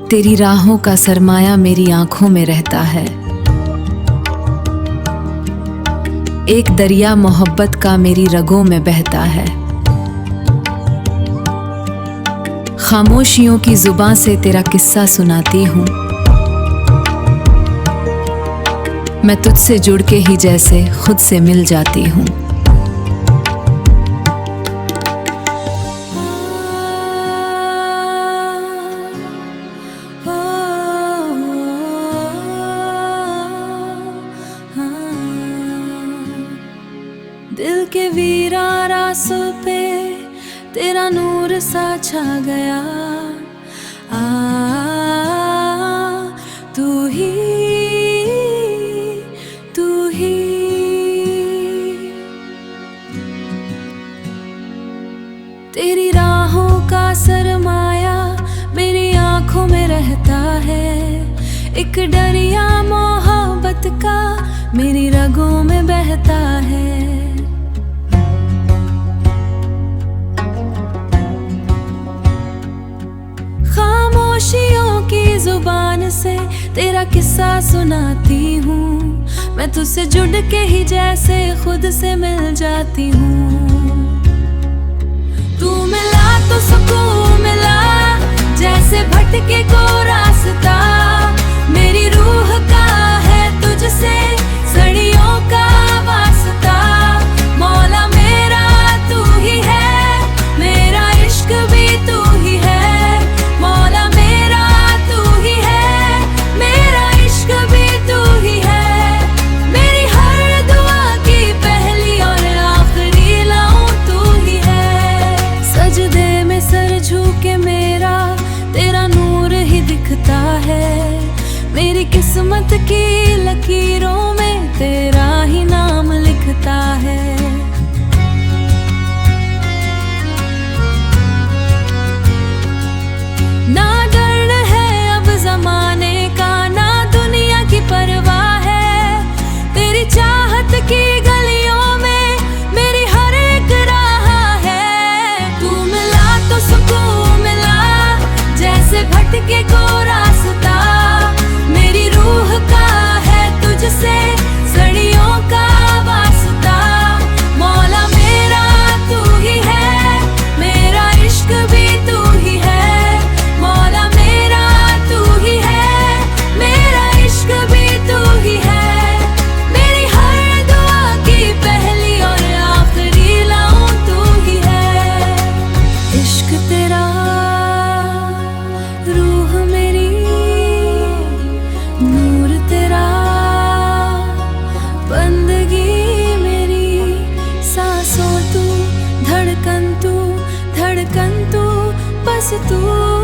तेरी राहों का सरमाया मेरी आंखों में रहता है। एक दरिया मोहब्बत का मेरी रगों में बहता है। खामोशियों की जुबां से तेरा किस्सा सुनाती हूँ। मैं तुझसे जुड़ के ही जैसे खुद से मिल जाती हूँ। दिल के वीरान रास्तों पे तेरा नूर सा छा गया। तू ही तेरी राहों का सरमाया मेरी आंखों में रहता है। एक दरिया मोहब्बत का मेरी रगों में बहता है। खामोशियों की जुबान से तेरा किस्सा सुनाती हूँ। मैं तुझसे जुड़ के ही जैसे खुद से मिल जाती हूँ। तू मिला तो सुकून मिला, जैसे भटके को रास्ता। मेरी रूह का है तुझसे सदियों का वास्ता। मौला मेरा तू ही है, मेरा इश्क भी तू ही है। मौला मेरा तू ही है, मेरा इश्क भी तू ही है। मेरी हर दुआ की पहली और आखिरी लाऊं तू ही है। सजदे में सर झुके मेरा तेरा नूर ही दिखता है। मेरी किस्मत की लकीरों में तेरा ही नाम लिखता है। ना डर है अब जमाने का, ना दुनिया की परवाह है। तेरी चाहत की गलियों में मेरी हर एक राह है। तू मिला तो सुकून मिला, जैसे भटके को रास्ता। मेरी रूह का है तुझसे सदियों का वास्ता। मौला मेरा तू ही है, मेरा इश्क भी तू ही है। मौला मेरा तू ही है, मेरा इश्क भी तू ही है। मेरी हर दुआ की पहली और आखिरी लाऊं तू ही है। इश्क तेरा रूह मेरी, नूर तेरा बंदगी मेरी। सांसों तू, धड़कन तू, धड़कन तू, बस तू।